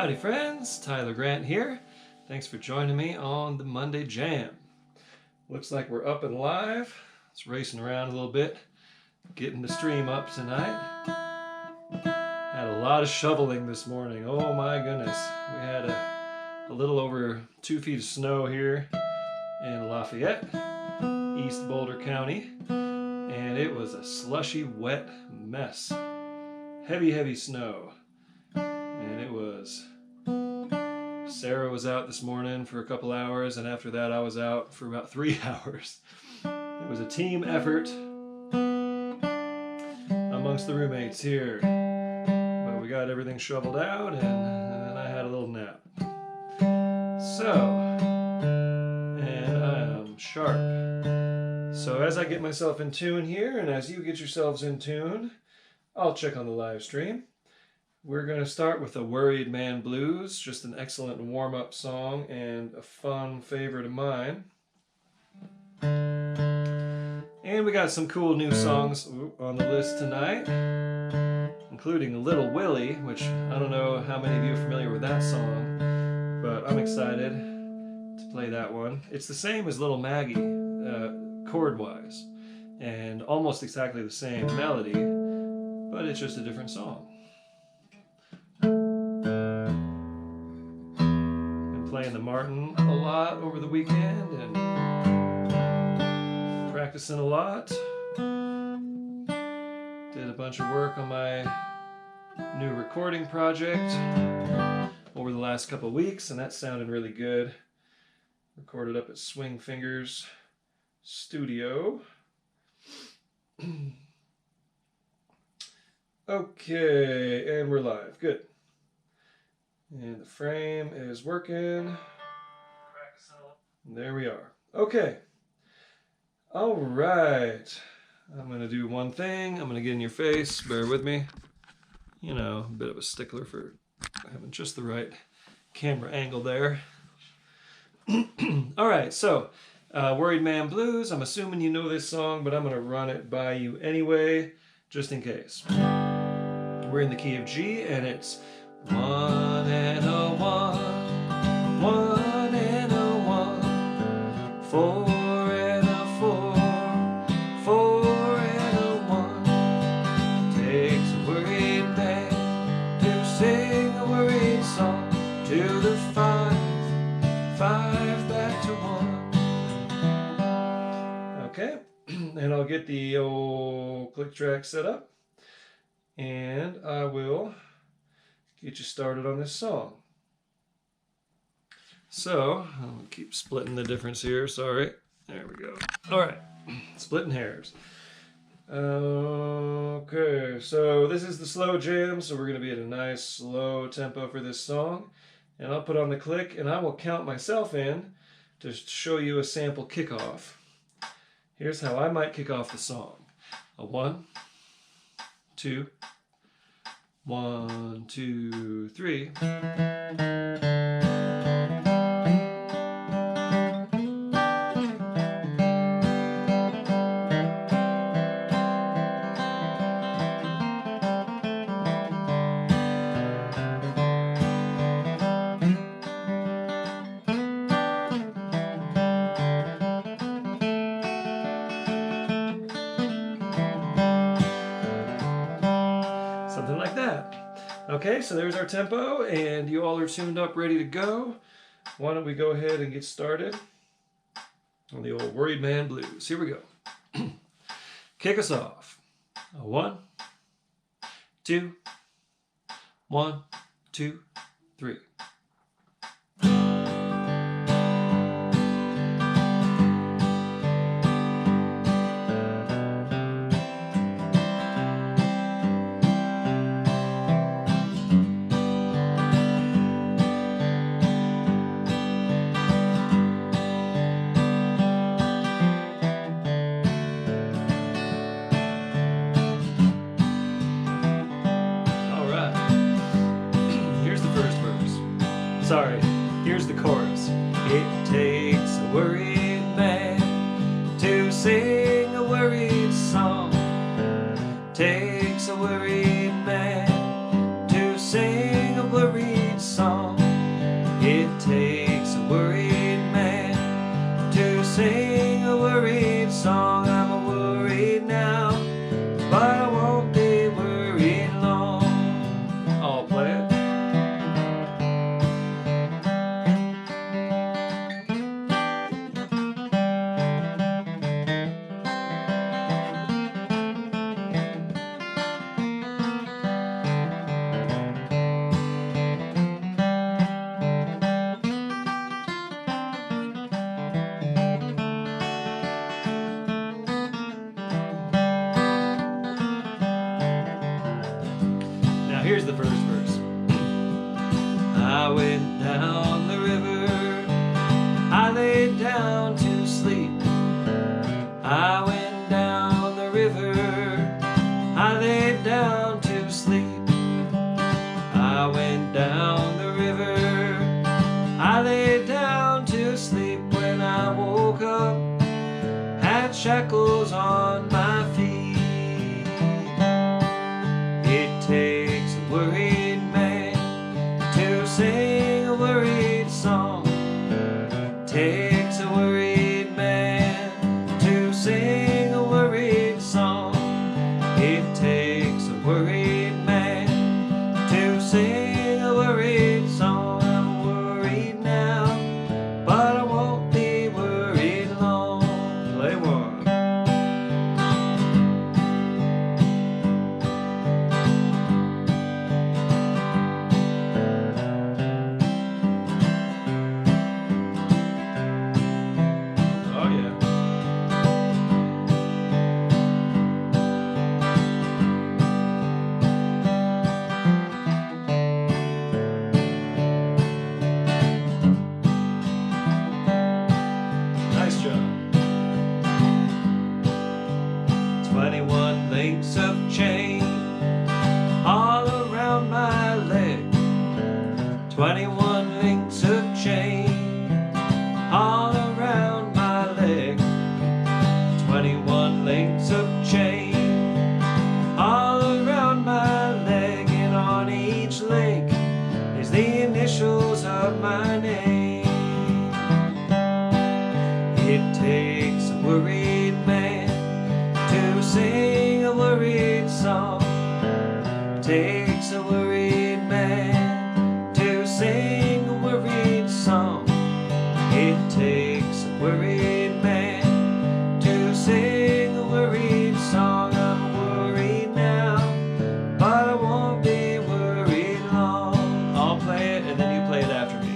Howdy friends, Tyler Grant here. Thanks for joining me on the Monday Jam. Looks like we're up and live. It's racing around a little bit, getting the stream up tonight. Had a lot of shoveling this morning. Oh my goodness. We had a little over 2 feet of snow here in Lafayette, East Boulder County, and it was a slushy, wet mess. Heavy snow. And it was, Sarah was out this morning for a couple hours, and after that I was out for about 3 hours. It was a team effort amongst the roommates here. But we got everything shoveled out, and then I had a little nap. So, and I am sharp. So as I get myself in tune here, and as you get yourselves in tune, I'll check on the live stream. We're going to start with the Worried Man Blues, just an excellent warm-up song and a fun favorite of mine. And we got some cool new songs on the list tonight, including Little Willie, which I don't know how many of you are familiar with that song, but I'm excited to play that one. It's the same as Little Maggie, chord-wise, and almost exactly the same melody, but it's just a different song. Playing the Martin a lot over the weekend and practicing a lot. Did a bunch of work on my new recording project over the last couple of weeks, and that sounded really good. Recorded up at Swing Fingers Studio. Okay, and we're live. Good. And the frame is working. There we are. Okay. All right. I'm going to do one thing. I'm going to get in your face. Bear with me. You know, a bit of a stickler for having just the right camera angle there. All right. So, Worried Man Blues. I'm assuming you know this song, but I'm going to run it by you anyway, just in case. We're in the key of G, and it's 1 and a 1, 1 and a 1, 4 and a 4, 4 and a 1. Takes a worried man to sing a worried song to the 5, 5 back to 1. Okay, and I'll get the old click track set up, and I will get you started on this song. So, I'll keep splitting the difference here, sorry. There we go. Alright, splitting hairs. Okay, so this is the slow jam, so we're going to be at a nice slow tempo for this song. And I'll put on the click, and I will count myself in to show you a sample kickoff. Here's how I might kick off the song. A 1, 2, 1, 2, 3. Something like that. Okay, so there's our tempo, and you all are tuned up, ready to go. Why don't we go ahead and get started on the old Worried Man Blues. Here we go. Kick us off. 1, 2, 1, 2, 3. Here's the first verse. here's the first verse. I went down the river, I laid down to sleep. I went down the river, I laid down to sleep. I went down the river, I laid down to sleep. When I woke up, had shackles on my feet. It takes a worried man to sing a worried song. Takes a worried man to sing a worried song. It takes a worried man to sing a worried song. I'm worried now, but I won't be worried long. Play one. Oh yeah. Nice job. 21 links of chain all around my leg. 21 links of chain all around my leg. 21 links of chain all around my leg. And on each link is the initials of my name. It takes a worried man to sing a worried song. Takes a worried man to sing a worried song. It takes a worried man to sing a worried song. I'm worried now, but I won't be worried long. I'll play it and then you play it after me.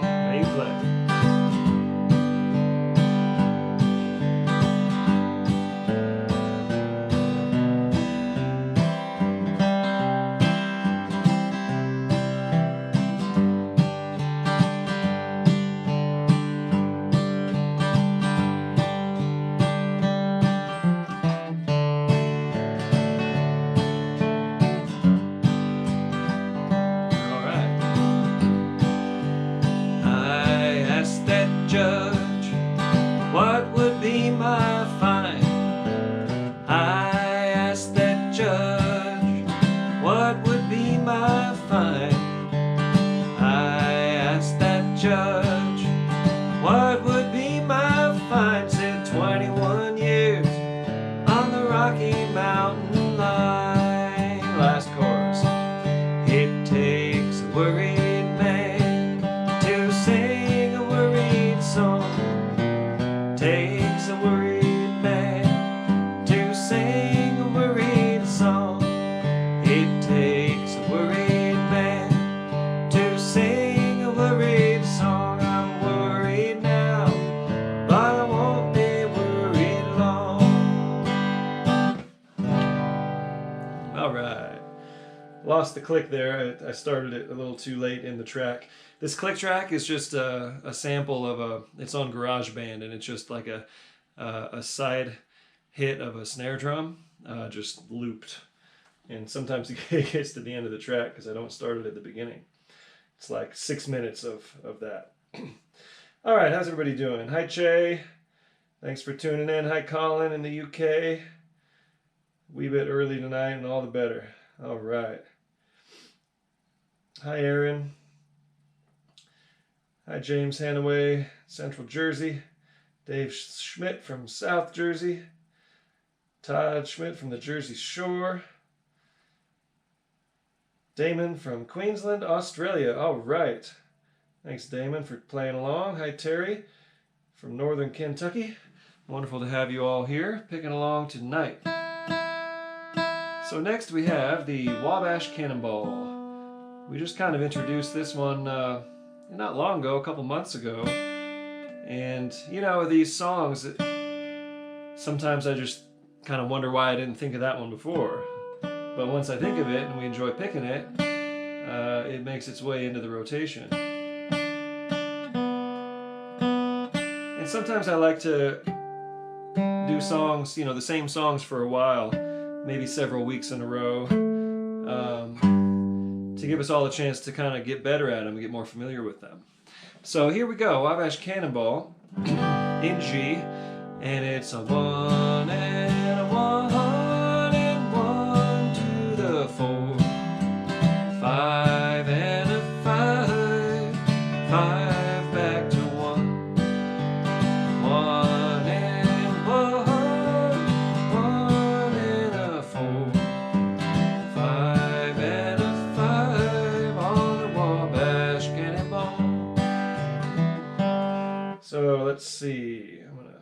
Now you play. All right. I asked that judge what would be my fine. I asked that judge what would be my fine. I asked that judge what would be my fine. Said 21 years on the Rocky Mountain line. Last chorus. It takes a worried man to sing a worried song. Takes a worried man to sing a worried song. It takes a worried man to sing a worried song. I'm worried now, but I won't be worried long. All right. Lost the click there. I started it a little too late in the track. This click track is just a sample of it's on GarageBand, and it's just like a side hit of a snare drum, just looped. And sometimes it gets to the end of the track because I don't start it at the beginning. It's like 6 minutes of that. All right, how's everybody doing? Hi, Che. Thanks for tuning in. Hi, Colin in the UK. Wee bit early tonight, and all the better. All right. Hi, Aaron. Hi, James Hanaway, Central Jersey. Dave Schmidt from South Jersey. Todd Schmidt from the Jersey Shore. Damon from Queensland, Australia. All right. Thanks, Damon, for playing along. Hi, Terry from Northern Kentucky. Wonderful to have you all here picking along tonight. So next we have the Wabash Cannonball. We just kind of introduced this one not long ago, a couple months ago. And, you know, these songs, sometimes I just kind of wonder why I didn't think of that one before. But once I think of it and we enjoy picking it, it makes its way into the rotation. And sometimes I like to do songs, you know, the same songs for a while, maybe several weeks in a row, to give us all a chance to kind of get better at them and get more familiar with them. So here we go, Wabash Cannonball in G, and it's a 1 and a 1 and 1 to the 4, 5 and a 5, 5 back to 1, 1 and 1, 1 and a 4, 5 and a 5 on the Wabash Cannonball. So let's see, I'm going to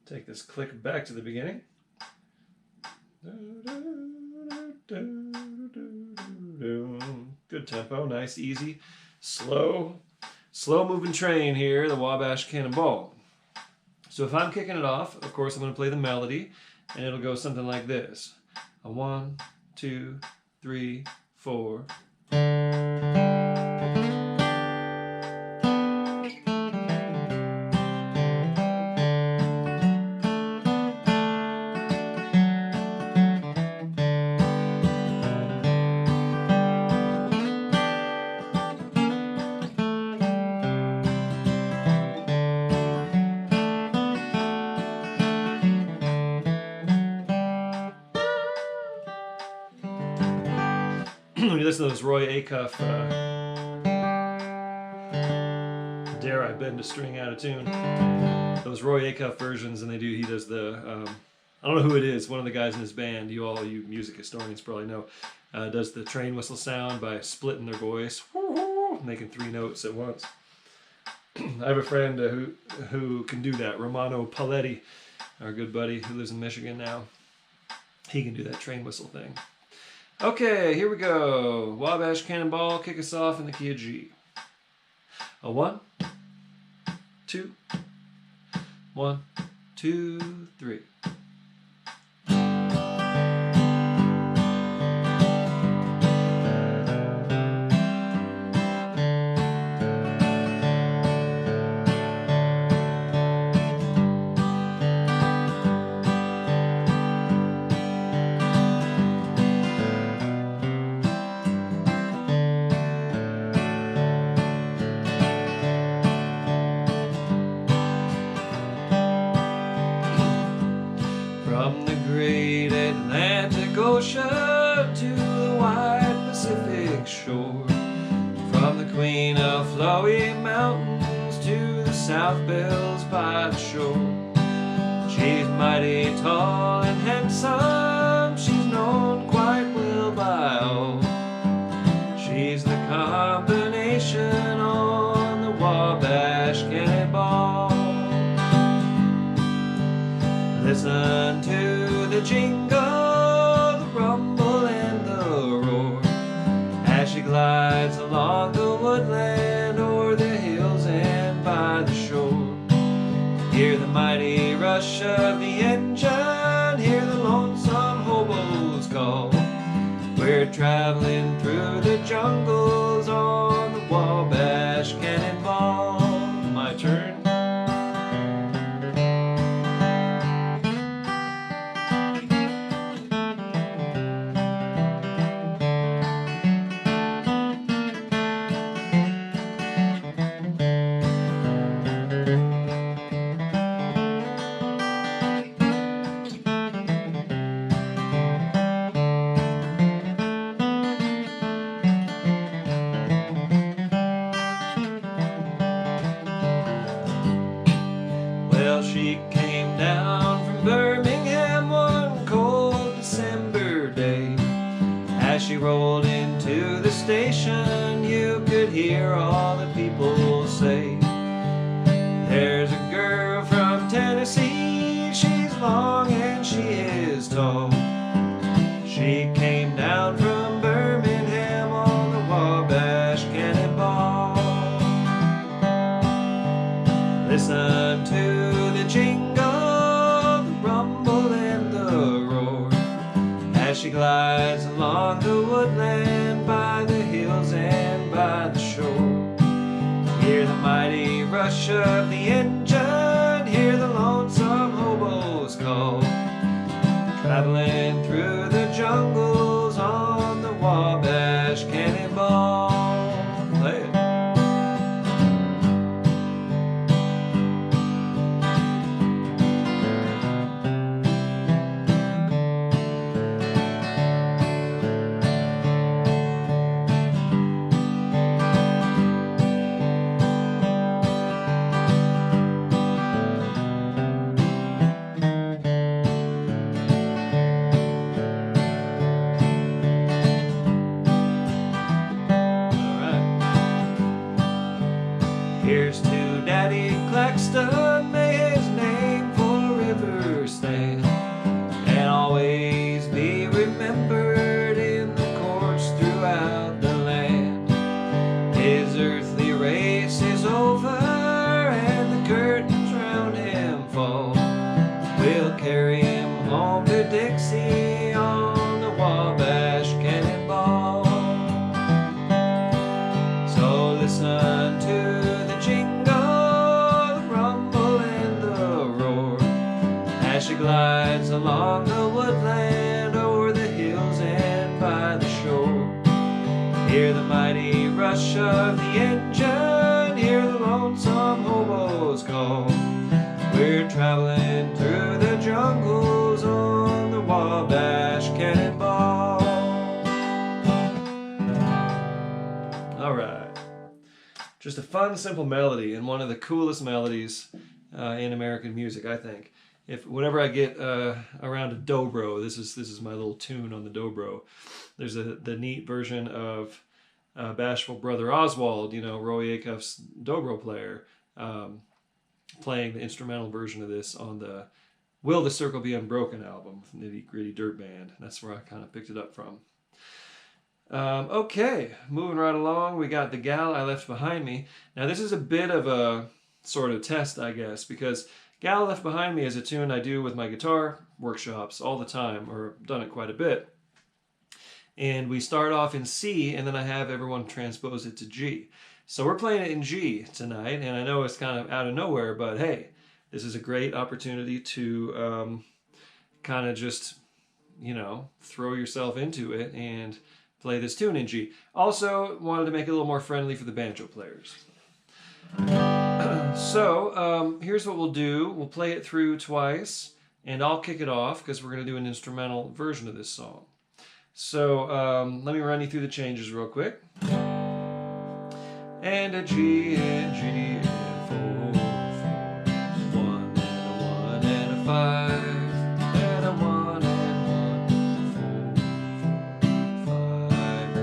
take this click back to the beginning. Good tempo, nice, easy, slow moving train here, the Wabash Cannonball. So if I'm kicking it off, of course I'm going to play the melody, and it'll go something like this. A 1, 2, 3, 4. When you listen to those Roy Acuff, Dare I Bend a String Out of Tune, those Roy Acuff versions, and he does the, I don't know who it is, one of the guys in his band, you music historians probably know, does the train whistle sound by splitting their voice, making 3 notes at once. I have a friend who can do that, Romano Paletti, our good buddy who lives in Michigan now. He can do that train whistle thing. Okay, here we go. Wabash Cannonball, kick us off in the key of G. A 1, 2, 1, 2, 3. From the great Atlantic Ocean to the wide Pacific shore, from the Queen of Flowy Mountains to the South Bells by the shore. She's mighty tall and handsome, she's known quite well by all. She's the combination on the Wabash Cannonball. Listen to the jingle, the rumble and the roar, as she glides along the woodland o'er the hills and by the shore. Hear the mighty rush of the engine, hear the lonesome hobo's call. We're traveling through the jungles on the Wabash Cannonball. My turn. She came down from Birmingham one cold December day. As she rolled into the station, you could hear all the people rush of the engine, hear the lonesome hobos call, traveling through the jungles on the Wabash Cannonball. Play it. Here's to Daddy Claxton, may his name forever stand, and always be remembered in the courts throughout the land. His earthly race is over, and the curtains round him fall. We'll carry him home to Dixie on the Wabash Cannonball. So listen to she glides along the woodland, o'er the hills and by the shore. Hear the mighty rush of the engine, hear the lonesome hobos call. We're traveling through the jungles on the Wabash Cannonball. All right. Just a fun, simple melody, and one of the coolest melodies in American music, I think. Whenever I get around a dobro, this is my little tune on the dobro. There's the neat version of Bashful Brother Oswald, you know, Roy Acuff's dobro player, playing the instrumental version of this on the Will the Circle Be Unbroken album from Nitty Gritty Dirt Band. That's where I kind of picked it up from. Okay, moving right along, we got The Gal I Left Behind Me. Now this is a bit of a sort of test, I guess, because Gal Left Behind Me is a tune I do with my guitar workshops all the time, or done it quite a bit. And we start off in C, and then I have everyone transpose it to G. So we're playing it in G tonight, and I know it's kind of out of nowhere, but hey, this is a great opportunity to kind of just, you know, throw yourself into it and play this tune in G. Also, wanted to make it a little more friendly for the banjo players. So, here's what we'll do. We'll play it through twice, and I'll kick it off because we're going to do an instrumental version of this song. So, let me run you through the changes real quick. And a G and G and 4, 4, 1 and a 1 and a 5, and a 1 and 1, 4, 5.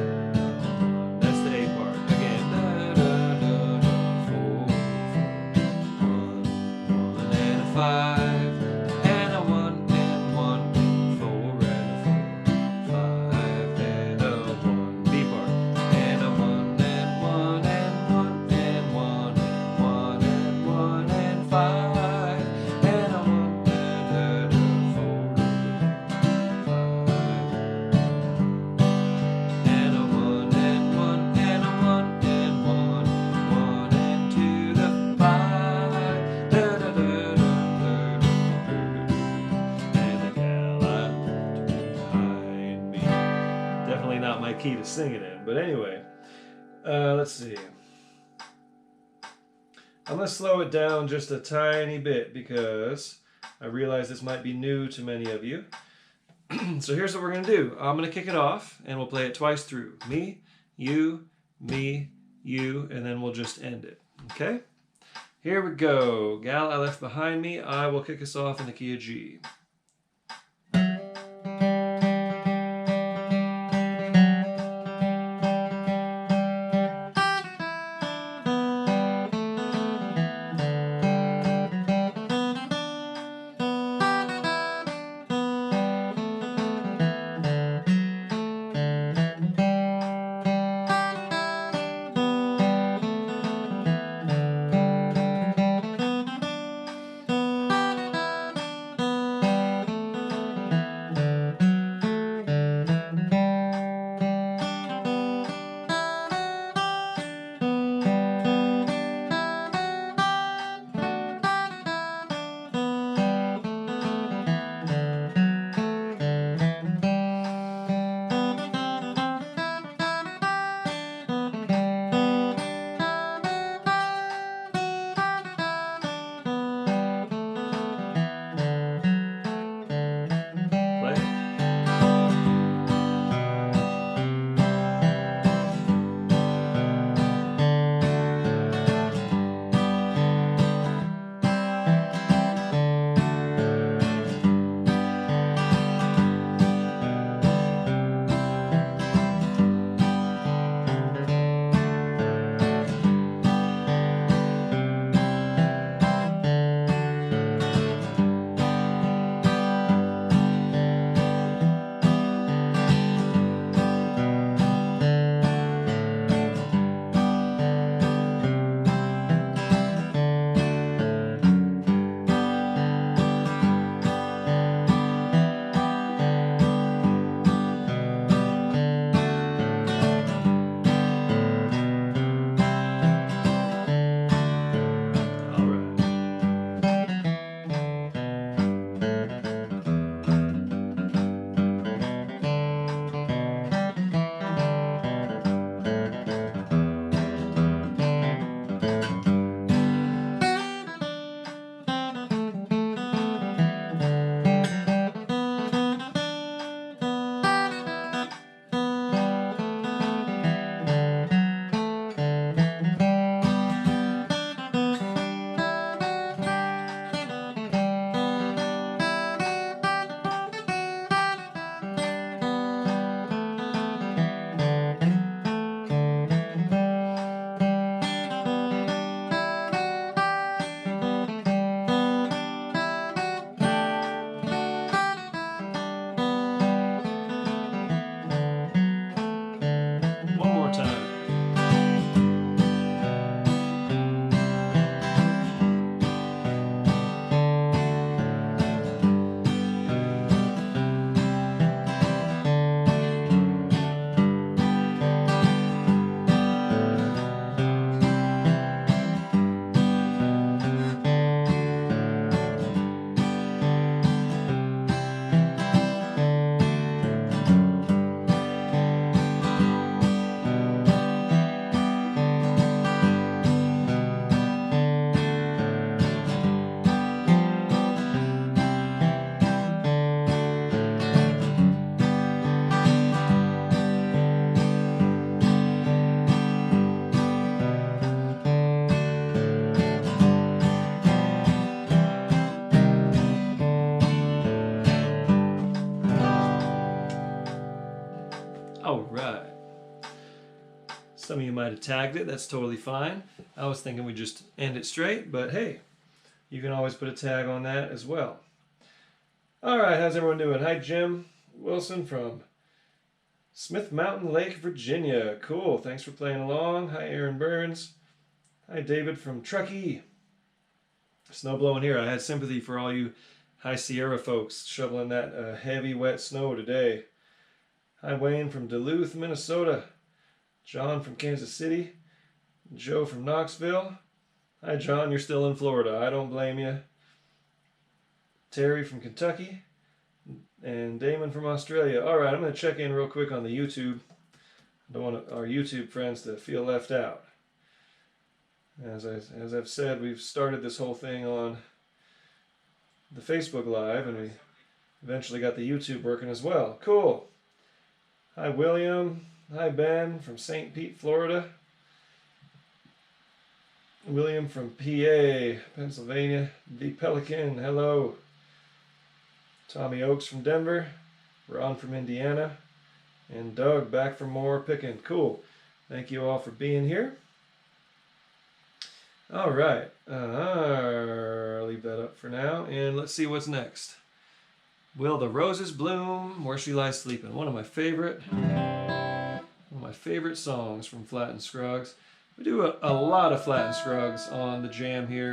That's the A part. Again, da da da da 4, 1, 1 and a 5, and a 1 and 1, 4 and a 4, 5 and a 1. B part. And a 1 and 1 and 1 and 1 and 1 and 1 and 5, and a 1 and a 4, 5, and a 1 and 1 and a 1 and 1, 1 and 2 the 5, da da da da da da, and the gal I left behind me. Definitely not my key to sing it in, but anyway, let's see. I'm going to slow it down just a tiny bit because I realize this might be new to many of you. So here's what we're going to do. I'm going to kick it off, and we'll play it twice through. Me, you, and then we'll just end it. Okay? Here we go. Gal I Left Behind Me. I will kick us off in the key of G. Some of you might have tagged it. That's totally fine. I was thinking we just end it straight, but hey, you can always put a tag on that as well. All right, how's everyone doing? Hi, Jim Wilson from Smith Mountain Lake, Virginia. Cool, thanks for playing along. Hi, Aaron Burns. Hi, David from Truckee. Snow blowing here. I had sympathy for all you High Sierra folks shoveling that heavy, wet snow today. Hi, Wayne from Duluth, Minnesota. John from Kansas City. Joe from Knoxville. Hi, John. You're still in Florida. I don't blame you. Terry from Kentucky. And Damon from Australia. All right, I'm going to check in real quick on the YouTube. I don't want our YouTube friends to feel left out. As I've said, we've started this whole thing on the Facebook Live, and we eventually got the YouTube working as well. Cool. Hi, William. Hi, Ben from St. Pete, Florida. William from PA, Pennsylvania. The Pelican, hello. Tommy Oakes from Denver. Ron from Indiana. And Doug back from more picking. Cool. Thank you all for being here. All right. I'll leave that up for now. And let's see what's next. Will the Roses Bloom Where She Lies Sleeping? One of my favorite songs from Flat and Scruggs. We do a lot of Flat and Scruggs on the jam here.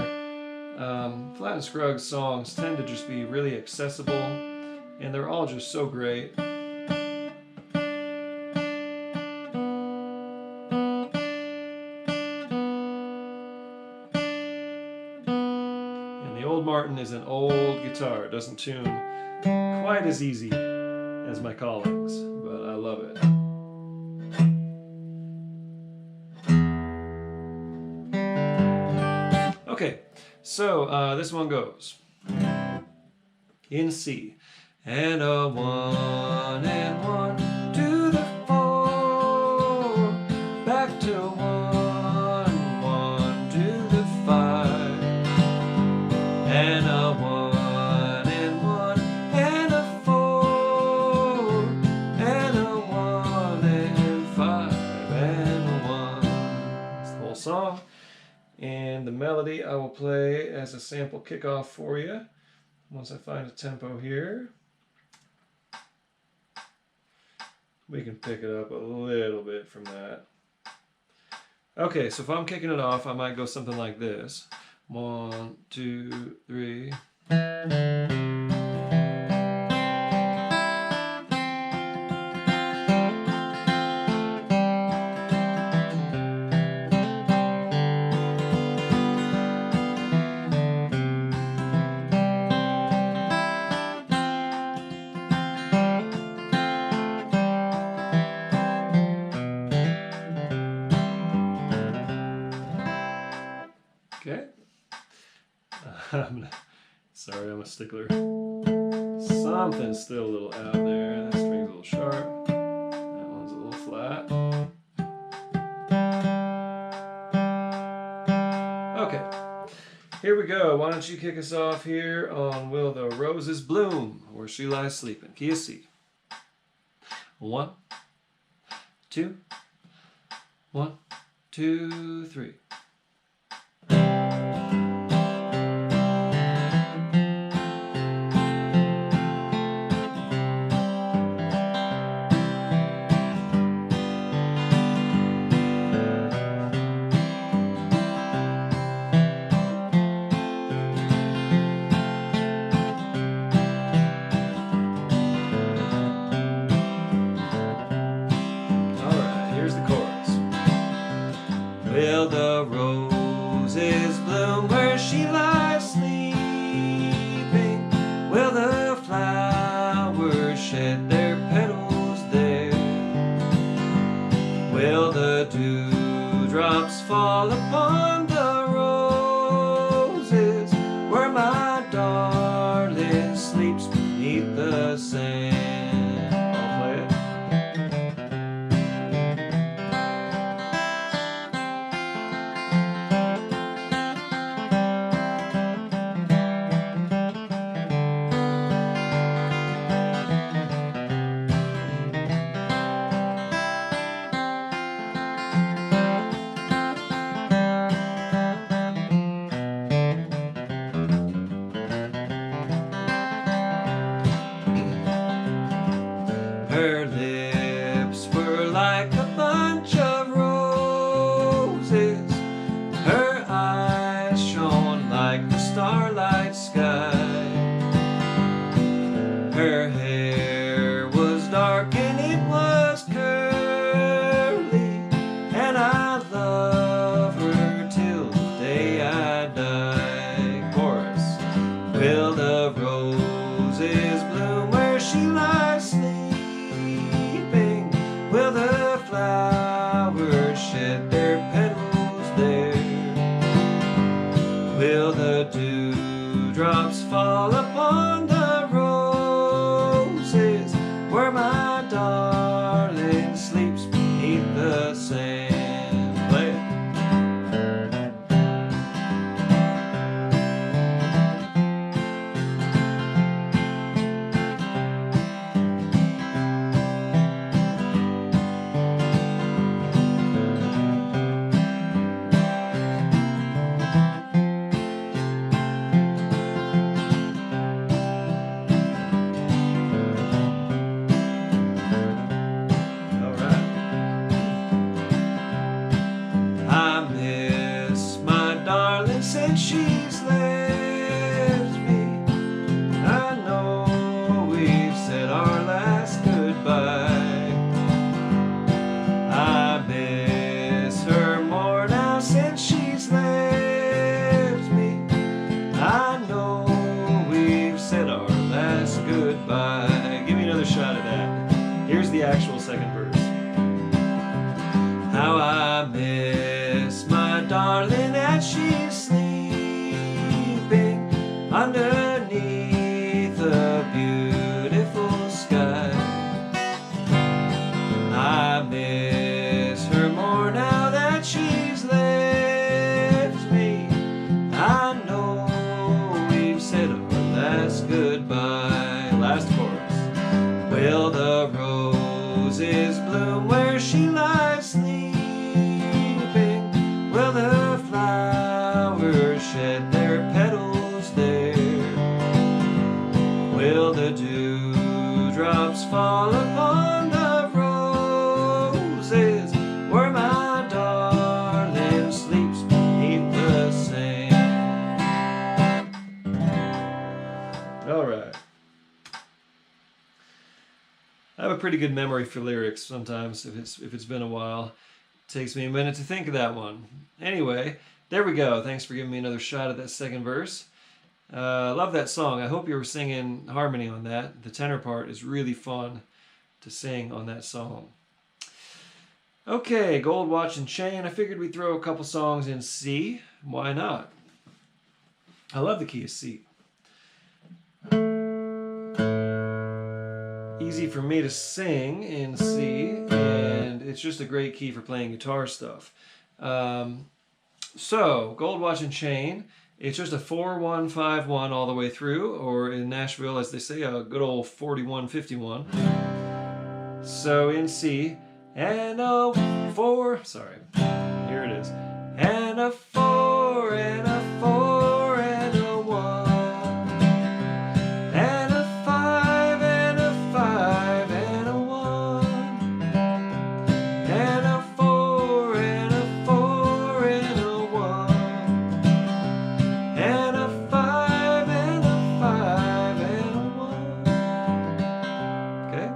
Flat and Scruggs songs tend to just be really accessible, and they're all just so great. And the old Martin is an old guitar. It doesn't tune quite as easy as my Collings, but I love it. Okay, so this one goes in C. And a 1 and 1 to the 4, back to 1, 1 to the 5, and a 1 and 1 and a 4, and a 1 and 5 and a 1. That's the whole song. And the melody I will play as a sample kickoff for you once I find a tempo here. We can pick it up a little bit from that. Okay, so if I'm kicking it off, I might go something like this. 1, 2, 3. Okay. Sorry, I'm a stickler. Something's still a little out there. That string's a little sharp. That one's a little flat. Okay. Here we go. Why don't you kick us off here on Will the Roses Bloom Where She Lies Sleeping? Key of C. 1, 2, 1, 2, 3. Will the roses bloom where she lies sleeping? Will the flowers shed their petals there? Will the dewdrops fall upon the roses where my darling sleeps beneath the sand? I'll play it. flowers shed their petals there? Will the dewdrops fall upon the roses where my darling sleeps beneath the sand? Play it. Since she's left me, I know we've said our last goodbye. I miss her more now since she's left me. I know we've said our last goodbye. Give me another shot of that. Here's the actual second verse. How I miss my darling as she's sleeping underneath a beautiful sky. I miss her more now that she's left me. I know we've said our last goodbye. Last chorus. Will the roses bloom where she lies sleeping? Will the flowers shed their petals there? Will the dewdrops fall upon the roses where my darling sleeps beneath the sand? All right. I have a pretty good memory for lyrics sometimes if it's been a while. It takes me a minute to think of that one. Anyway, there we go. Thanks for giving me another shot at that second verse. Love that song. I hope you were singing harmony on that. The tenor part is really fun to sing on that song. Okay, Gold Watch and Chain. I figured we'd throw a couple songs in C. Why not? I love the key of C. Easy for me to sing in C, and it's just a great key for playing guitar stuff. So, Gold Watch and Chain, it's just a 4-1-5-1 all the way through, or in Nashville, as they say, a good old 41-51. So in C, and a 4, sorry, here it is, and a 4, and a 4, and a 1, and a 5, and a 5, and a 1, and a 4, and a 4, and a 1, and a 5, and a 5, and a 1. Okay,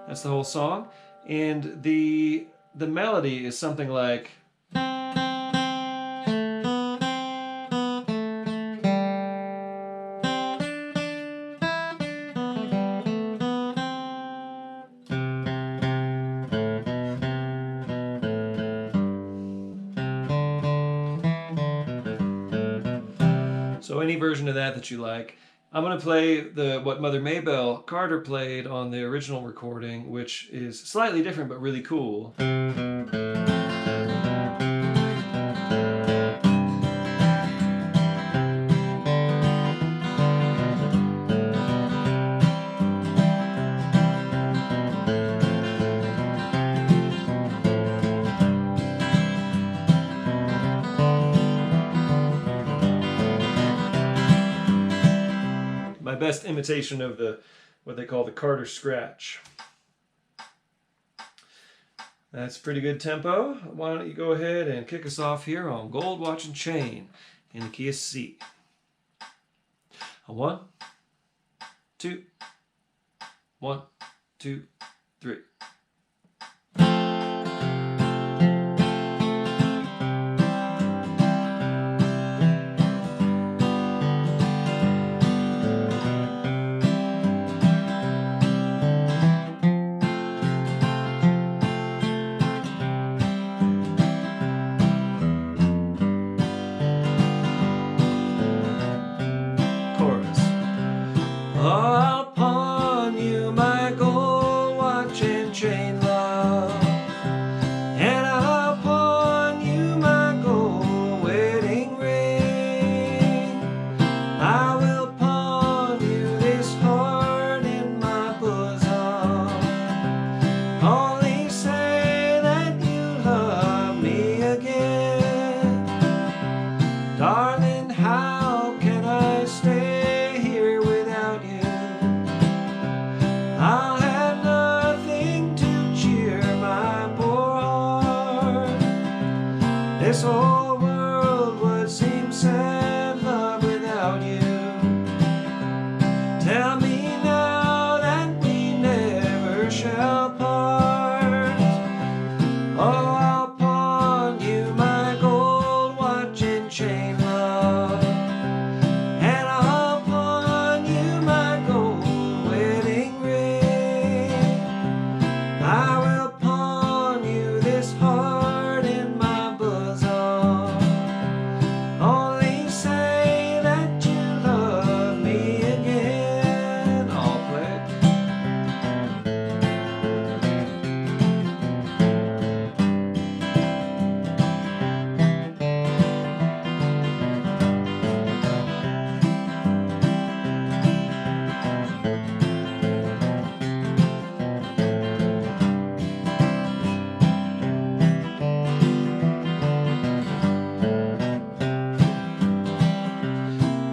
that's the whole song. And the melody is something like, so any version of that you like. I'm going to play what Mother Maybelle Carter played on the original recording, which is slightly different but really cool. My best imitation of what they call the Carter scratch. That's pretty good tempo. Why don't you go ahead and kick us off here on Gold Watch and Chain in the key of C. 1, 2, 1, 2, 3. This whole world would seem sad, love, without you. Tell me now that we never shall part. Oh, I'll pawn you my gold watch and chain, love, and I'll pawn you my gold wedding ring. I will pawn you this heart in my bosom. Only say that you love me again. I'll play it.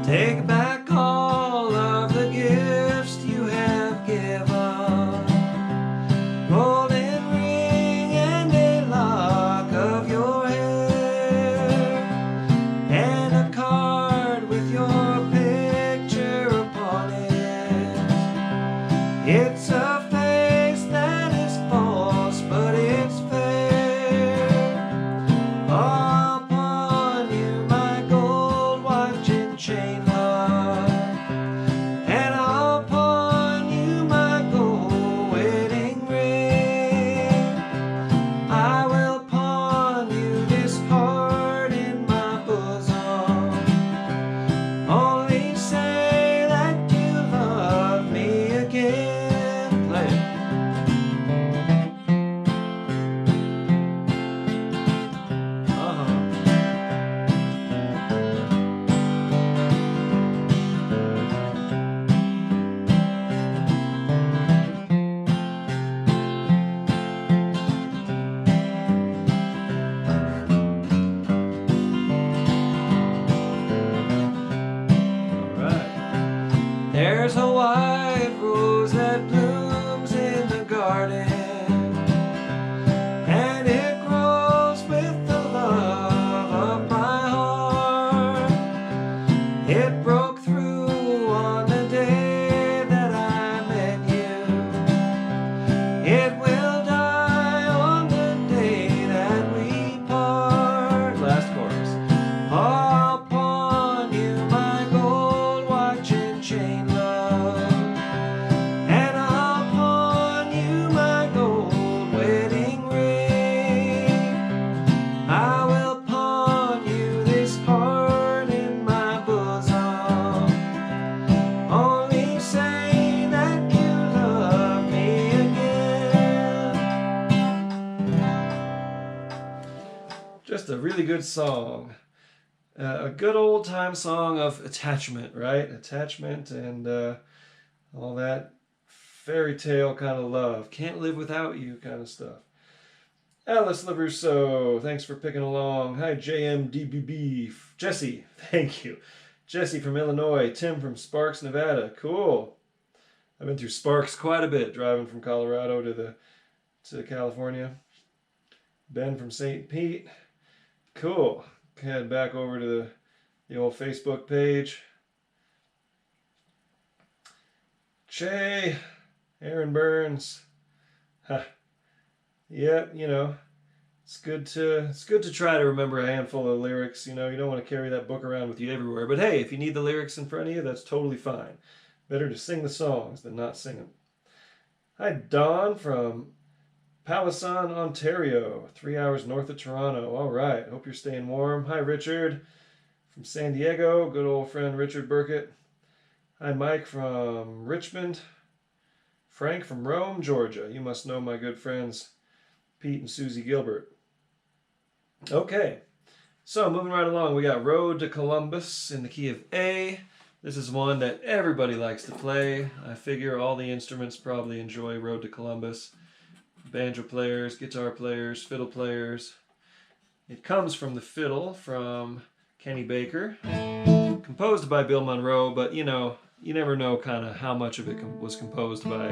Take back all of the gifts you have given, golden ring and a lock of your hair, and a card with your picture upon it. It's a face that is false, but it's fair. I'll pawn you my gold watch and chain, love, and I'll pawn you my gold wedding ring. I will pawn you this heart in my bosom. Only say that you love me again. Play it. There's a white rose that blooms in the garden, and it grows with the love of my heart. It broke through on the day that I met you. It will die on the day that we part. Last chorus. I'll pawn you my gold watch and chain, love, and I'll pawn you my gold wedding ring. I will pawn you this heart in my bosom. Only say that you love me again. Just a really good song. A good old time song of attachment, right? Attachment and all that fairy tale kind of love. Can't live without you kind of stuff. Alice LaRusso, thanks for picking along. Hi, JMDBB. Jesse, thank you. Jesse from Illinois. Tim from Sparks, Nevada. Cool. I've been through Sparks quite a bit, driving from Colorado to California. Ben from St. Pete. Cool. Head back over to the old Facebook page. Che, Aaron Burns. Huh. Yeah, you know, it's good to try to remember a handful of lyrics. You know, you don't want to carry that book around with you everywhere. But hey, if you need the lyrics in front of you, that's totally fine. Better to sing the songs than not sing them. Hi, Don from Palisson, Ontario, 3 hours north of Toronto. All right, hope you're staying warm. Hi, Richard from San Diego, good old friend Richard Burkett. Hi, Mike from Richmond. Frank from Rome, Georgia. You must know my good friends Pete and Susie Gilbert. Okay, so moving right along, we got Road to Columbus in the key of A. This is one that everybody likes to play. I figure all the instruments probably enjoy Road to Columbus. Banjo players, guitar players, fiddle players. It comes from the fiddle from Kenny Baker, composed by Bill Monroe, but you know, you never know kind of how much of it was composed by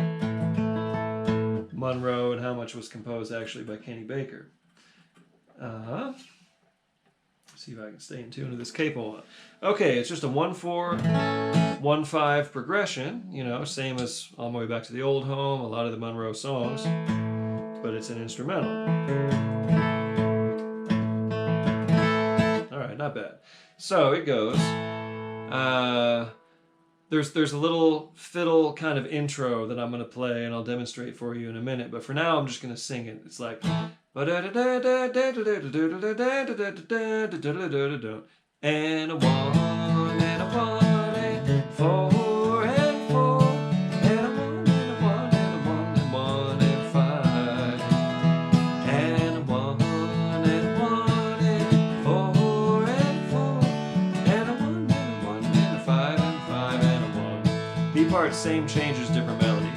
Monroe and how much was composed actually by Kenny Baker. See if I can stay in tune with this capo on. Okay, it's just a 1-4, 1-5 progression, you know, same as All My Way Back to the Old Home, a lot of the Monroe songs, but it's an instrumental. All right, not bad. So it goes. There's a little fiddle kind of intro that I'm going to play, and I'll demonstrate for you in a minute. But for now, I'm just going to sing it. It's like... And a 1 and a 1 and 4 and 4 and a 1 and a 1 and a 1 and 1 and 5 and a 1 and 1 and 4 and 4 and a 1 and a 1 and a 5 and 5 and a 1. B part, same changes, different melody.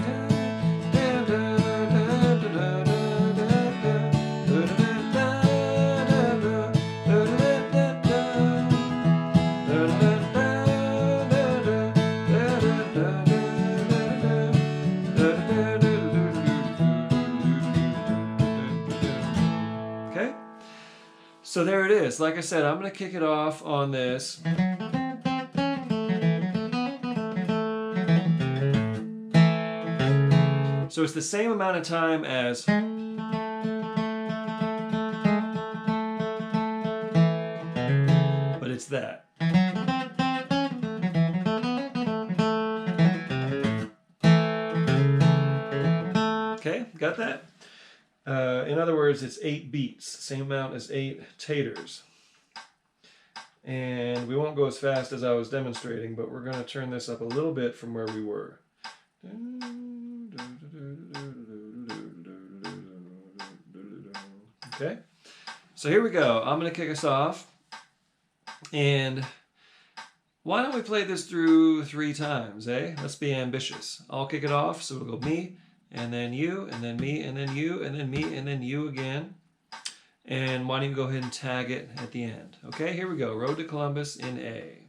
So there it is. Like I said, I'm going to kick it off on this. So it's the same amount of time as... But it's that. Okay, got that? In other words, it's 8 beats, same amount as 8 taters. And we won't go as fast as I was demonstrating, but we're going to turn this up a little bit from where we were. Okay, so here we go. I'm going to kick us off. And why don't we play this through 3 times, eh? Let's be ambitious. I'll kick it off, so it'll go me, and then you, and then me, and then you, and then me, and then you again. And why don't you go ahead and tag it at the end. Okay, here we go. Road to Columbus in A.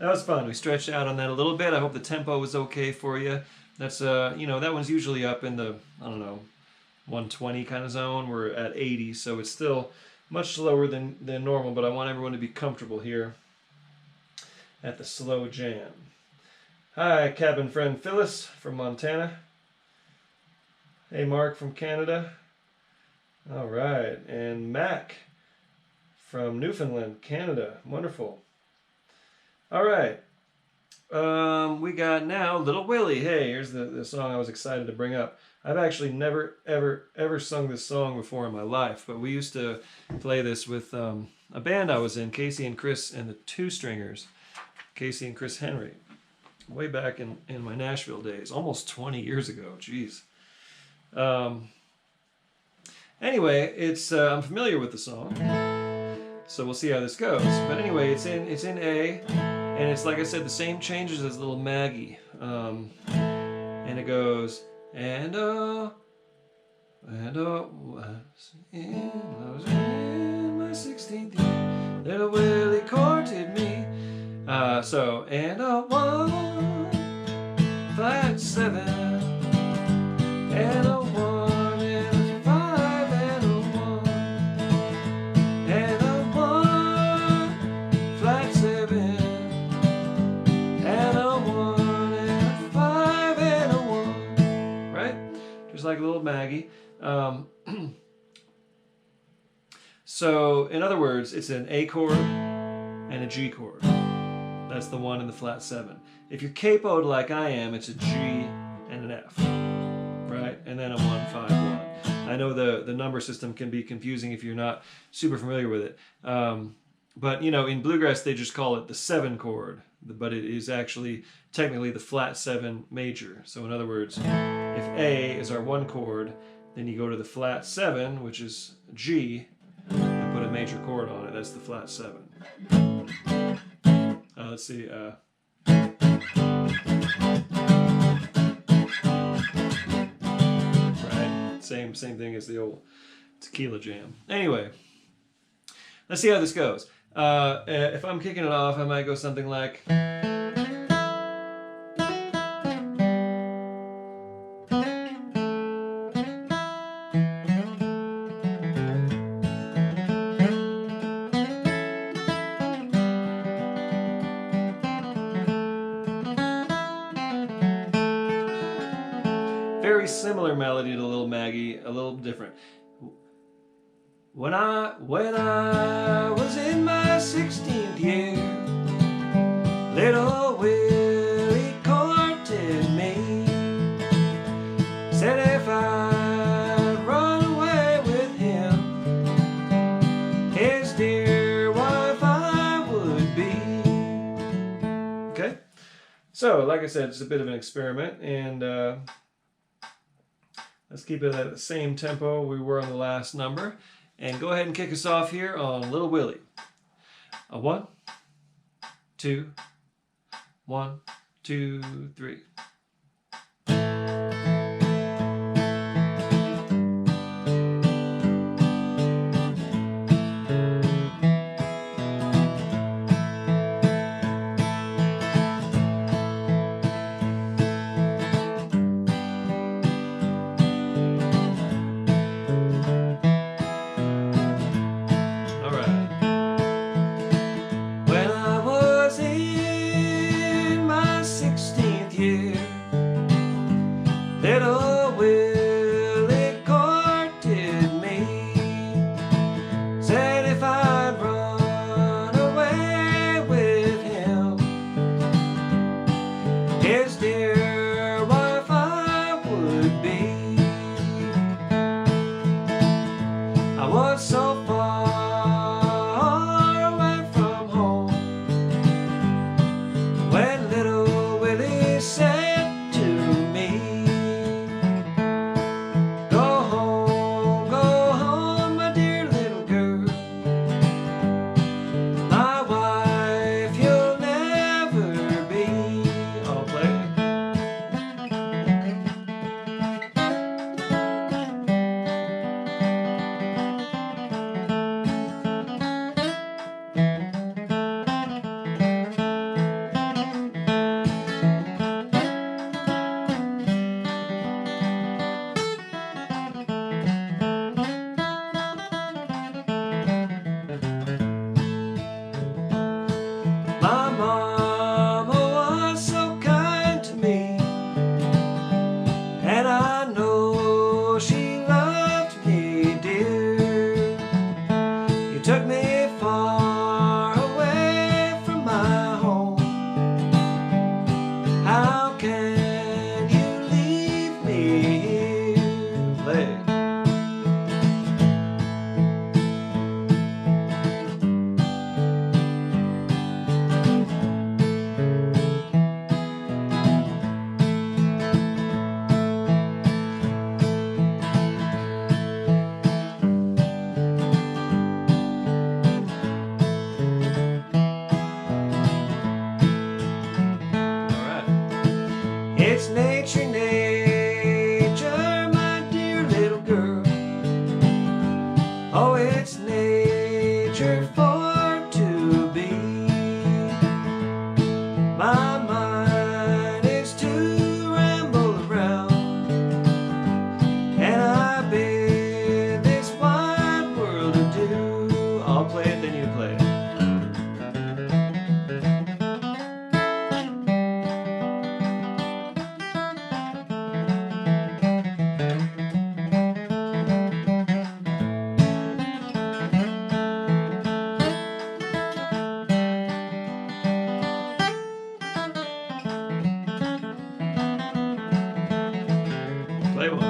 That was fun. We stretched out on that a little bit. I hope the tempo was okay for you. That's you know, that one's usually up in the, I don't know, 120 kind of zone. We're at 80, so it's still much slower than normal, but I want everyone to be comfortable here at the slow jam. Hi, cabin friend Phyllis from Montana. Hey, Mark from Canada. All right, and Mac from Newfoundland, Canada. Wonderful. All right. We got now Little Willie. Hey, here's the song I was excited to bring up. I've actually never, ever sung this song before in my life, but we used to play this with a band I was in, Casey and Chris and the Two Stringers, Casey and Chris Henry, way back in my Nashville days, almost 20 years ago. Jeez. Anyway, it's I'm familiar with the song, so we'll see how this goes. But anyway, it's in A, and it's, like I said, the same changes as Little Maggie, and it goes, I was in my 16th year, Little Willie courted me. So, and a 1, flat 7, and a 1, and a 5, and a 1, and a 1, flat 7, and a 1, and a 5, and a 1. Right? Just like Little Maggie. So, in other words, it's an A chord and a G chord. That's the 1 and the flat 7. If you're capoed like I am, it's a G and an F, right? And then a 1, 5, 1. I know the number system can be confusing if you're not super familiar with it. But, you know, in bluegrass, they just call it the 7 chord, but it is actually technically the flat 7 major. So in other words, if A is our 1 chord, then you go to the flat 7, which is G, and put a major chord on it. That's the flat 7. Let's see. Right, same thing as the old tequila jam. Anyway, let's see how this goes. If I'm kicking it off, I might go something like. Very similar melody to Little Maggie, a little different. When I was in my 16th year, Little Willie courted me. Said if I'd run away with him, his dear wife I would be. Okay? So, like I said, it's a bit of an experiment, and let's keep it at the same tempo we were on the last number. And go ahead and kick us off here on Little Willie. A 1, 2, 1, 2, 3. When I was in my 16th year, nature for to be. My mind is to ramble around, and I bid this wide world adieu. I'll play it, then you play it. Play one.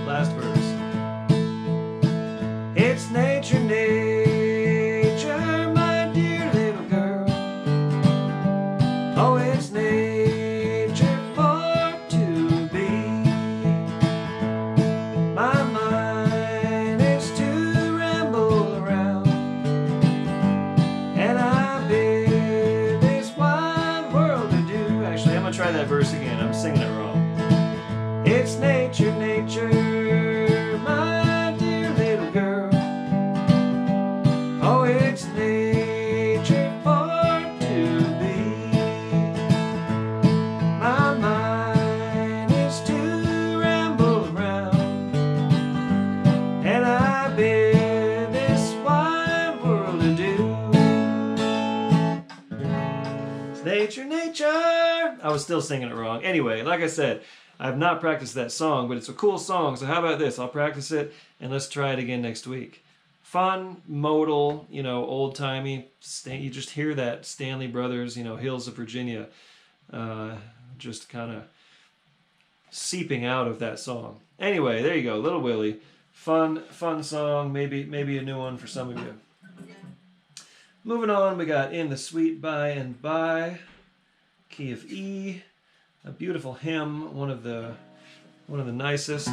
Last verse. It's nature, nature, my dear little girl. Oh, it's nature for to be. My mind is to ramble around, and I bid this wide world adieu. Actually, I'm gonna try that verse again. I'm singing it wrong. It's nature, nature, my dear little girl. Oh, it's nature for to be. My mind is to ramble around, and I bid this wide world adieu. It's nature, nature. I was still singing it wrong. Anyway, like I said, I have not practiced that song, but it's a cool song, so how about this? I'll practice it, and let's try it again next week. Fun, modal, you know, old-timey. You just hear that Stanley Brothers, you know, Hills of Virginia, just kind of seeping out of that song. Anyway, there you go, Little Willie. Fun song, maybe a new one for some of you. Moving on, we got In the Sweet By and By, key of E. A beautiful hymn, one of the nicest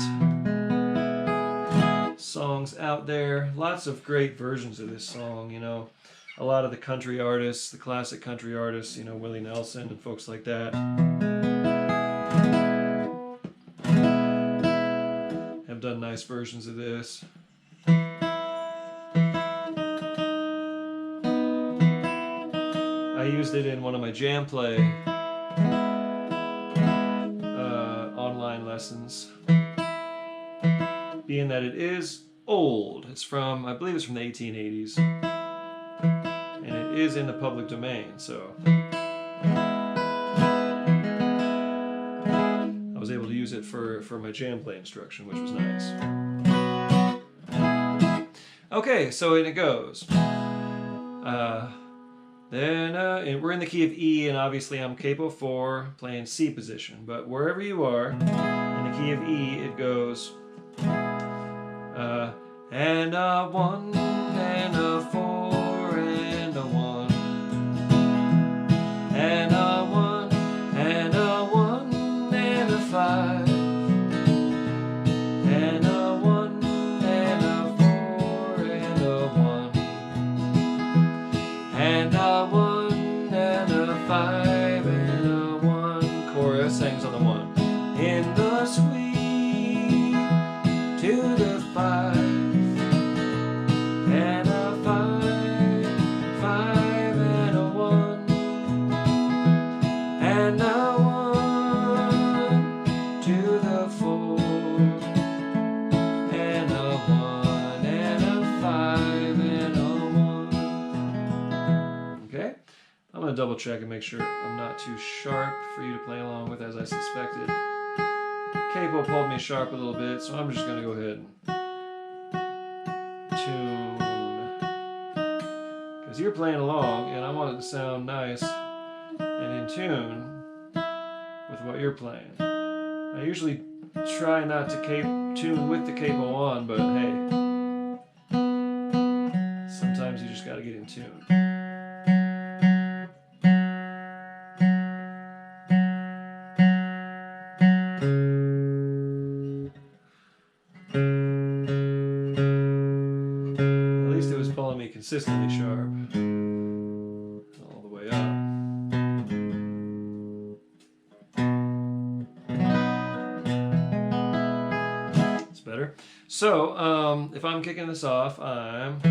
songs out there. Lots of great versions of this song, you know. A lot of the country artists, the classic country artists, you know, Willie Nelson and folks like that, have done nice versions of this. I used it in one of my jam play online lessons, being that it is old. It's from, I believe it's from the 1880s, and it is in the public domain, so I was able to use it for my jam play instruction, which was nice. Okay, so in it goes. Then we're in the key of E, and obviously I'm capo 4, playing C position. But wherever you are, in the key of E, it goes and a 1, and a 4, and a 1, and a 1, and a 1, and a 5, and a 1, and a 4, and a 1, and a 1, and a 5, and a 1. Chorus hangs on the 1. In the sweet to the 5, and a 5, 5, and a 1, and a 1 to the 4, and a 1, and a 5, and a 1. Okay? I'm going to double check and make sure I'm not too sharp for you to play along with, as I suspected. Capo pulled me sharp a little bit, so I'm just going to go ahead and tune. Because you're playing along, and I want it to sound nice and in tune with what you're playing. I usually try not to tune with the capo on, but hey, sometimes you just got to get in tune. consistently sharp all the way up. It's better. So if I'm kicking this off, I'm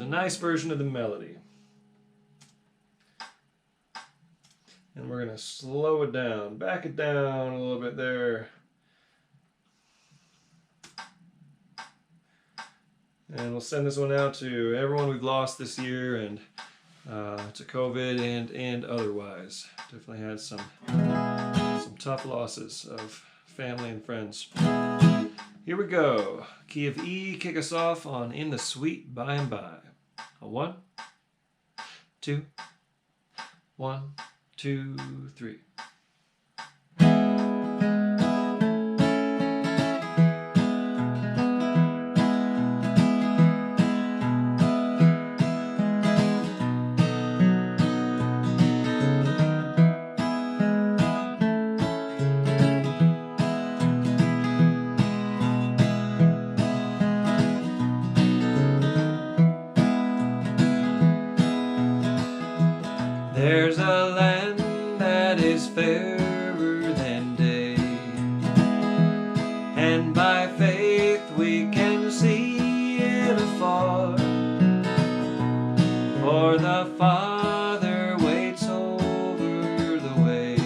nice version of the melody. And we're going to slow it down, back it down a little bit there. And we'll send this one out to everyone we've lost this year and to COVID and otherwise. Definitely had some tough losses of family and friends. Here we go. Key of E, kick us off on In the Sweet By and By. A 1, 2, 1, 2, 3. There's a land that is fairer than day, and by faith we can see it afar, for the Father waits over the way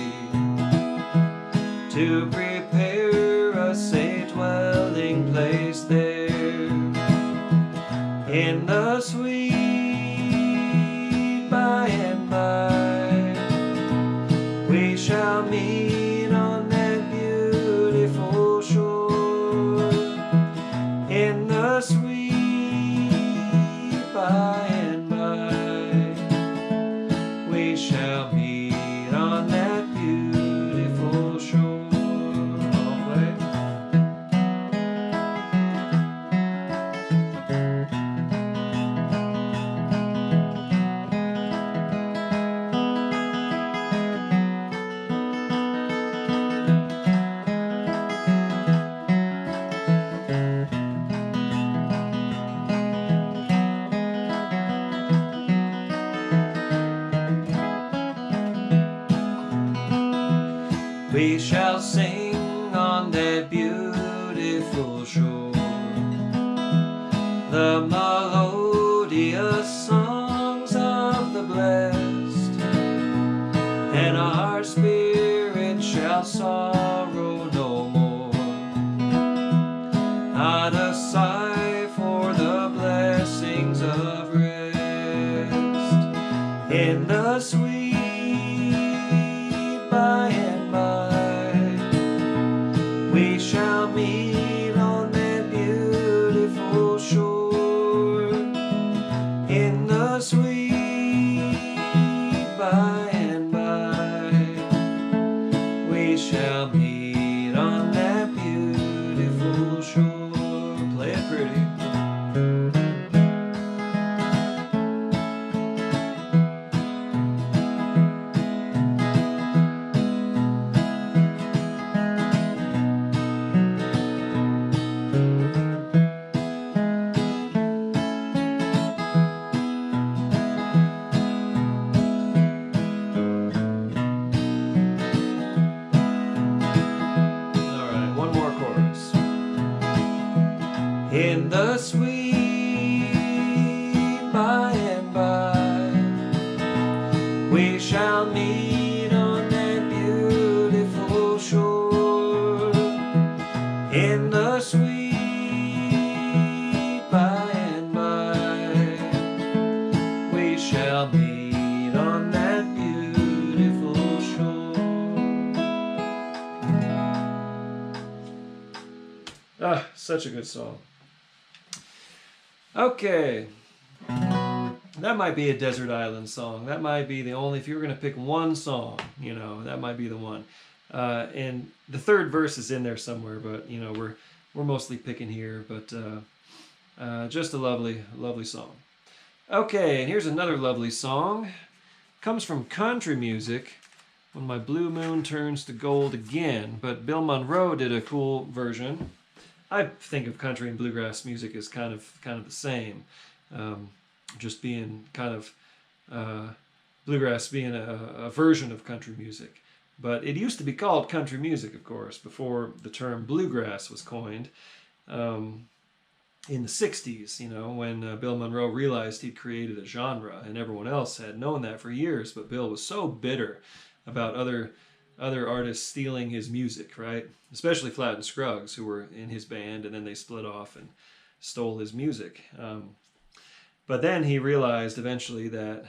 to prepare us a dwelling place there in the sweet by and by. We shall meet on that beautiful shore in the sweet by and by. We shall meet on that beautiful shore. All play. We shall sing on that beautiful shore the melodious songs of the blessed, and our spirit shall sorrow no more, not a sigh for the blessings of rest in the sweet by and by. We shall meet on that beautiful shore in the sweet by and by. We shall meet on that beautiful shore. Play it pretty. In the sweet by and by, we shall meet on that beautiful shore. In the sweet by and by, we shall meet on that beautiful shore. Ah, such a good song. Okay, that might be a desert island song. That might be the only, if you were going to pick one song, you know, that might be the one. And the third verse is in there somewhere, but, you know, we're mostly picking here, but just a lovely, lovely song. Okay, and here's another lovely song. Comes from country music, When My Blue Moon Turns to Gold Again, but Bill Monroe did a cool version. I think of country and bluegrass music as kind of the same, just being kind of bluegrass being a version of country music. But it used to be called country music, of course, before the term bluegrass was coined. In the 60s, you know, when Bill Monroe realized he'd created a genre, and everyone else had known that for years, but Bill was so bitter about other artists stealing his music, right? Especially Flatt and Scruggs, who were in his band, and then they split off and stole his music. But then he realized eventually that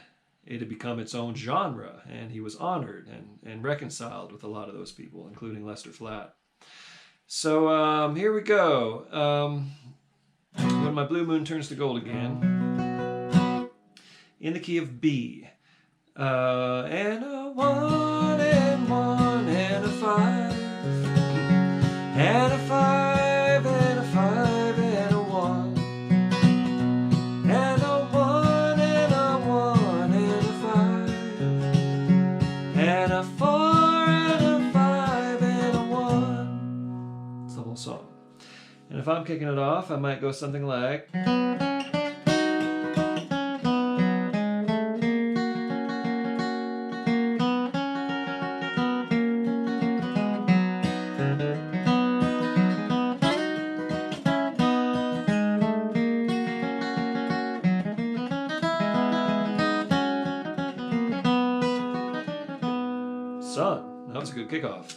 it had become its own genre, and he was honored and reconciled with a lot of those people, including Lester Flatt. So here we go. When My Blue Moon Turns to Gold Again, in the key of B. And a 1 and 1 and a 5, and a 5 and a 5 and a 1, and a 1 and a 1 and a 5, and a 4 and a 5 and a 1. It's the whole song. And if I'm kicking it off, I might go something like... Son, that was a good kickoff.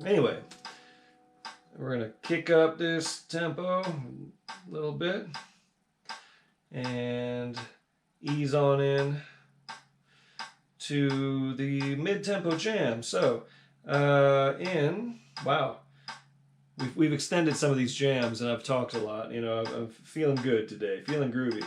Anyway, we're going to kick up this tempo a little bit and ease on in to the mid-tempo jam. So, wow, we've extended some of these jams, and I've talked a lot. You know, I'm feeling good today, feeling groovy.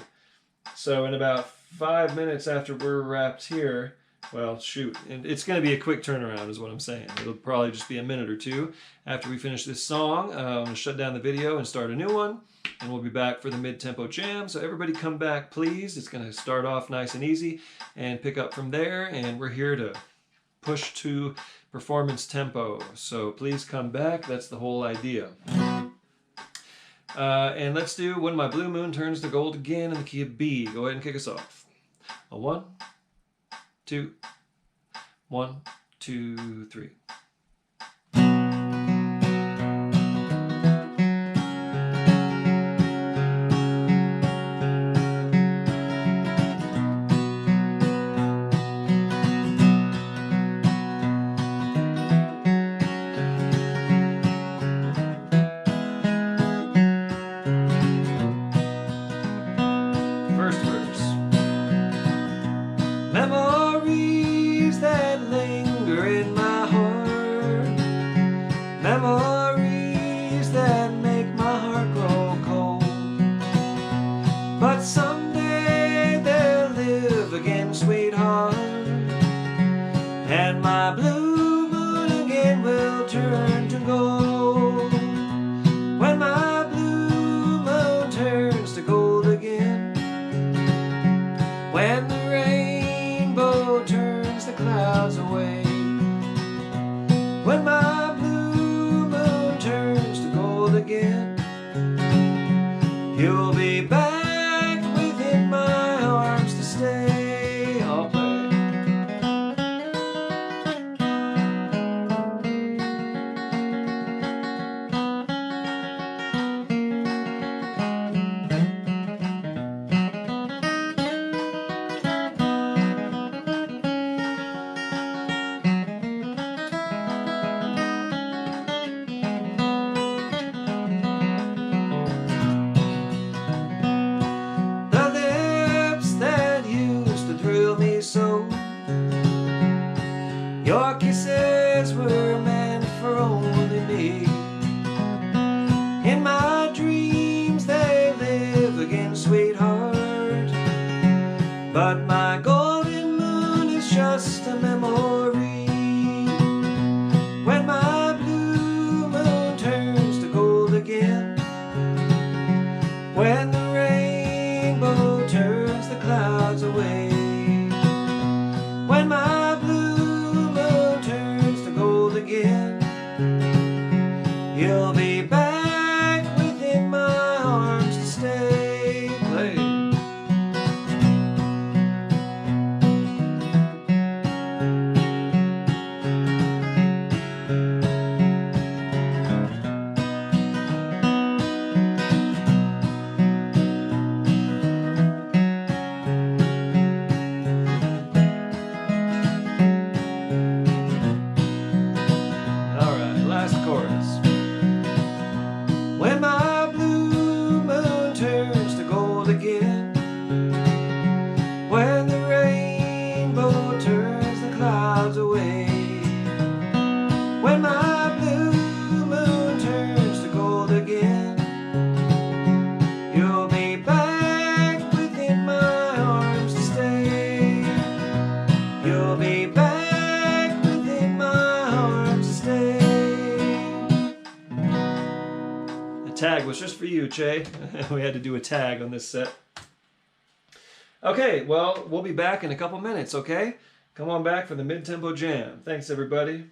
So in about 5 minutes after we're wrapped here, well, shoot, and it's going to be a quick turnaround is what I'm saying. It'll probably just be a minute or two after we finish this song. I'm going to shut down the video and start a new one, and we'll be back for the mid-tempo jam. So everybody come back, please. It's going to start off nice and easy and pick up from there, and we're here to push to performance tempo. So please come back. That's the whole idea. And let's do When My Blue Moon Turns to Gold Again in the key of B. Go ahead and kick us off. A 1, 2, 1, 2, 3. First verse. Memories that linger in my heart You'll be back within my arms to stay. Play. When my blue moon turns to gold again, when the rainbow turns the clouds away, when my blue moon turns to gold again, you'll be back within my arms to stay. You'll be back within my arms to stay. Tag was just for you, Che. We had to do a tag on this set. Okay, well, we'll be back in a couple minutes, okay? Come on back for the mid-tempo jam. Thanks, everybody.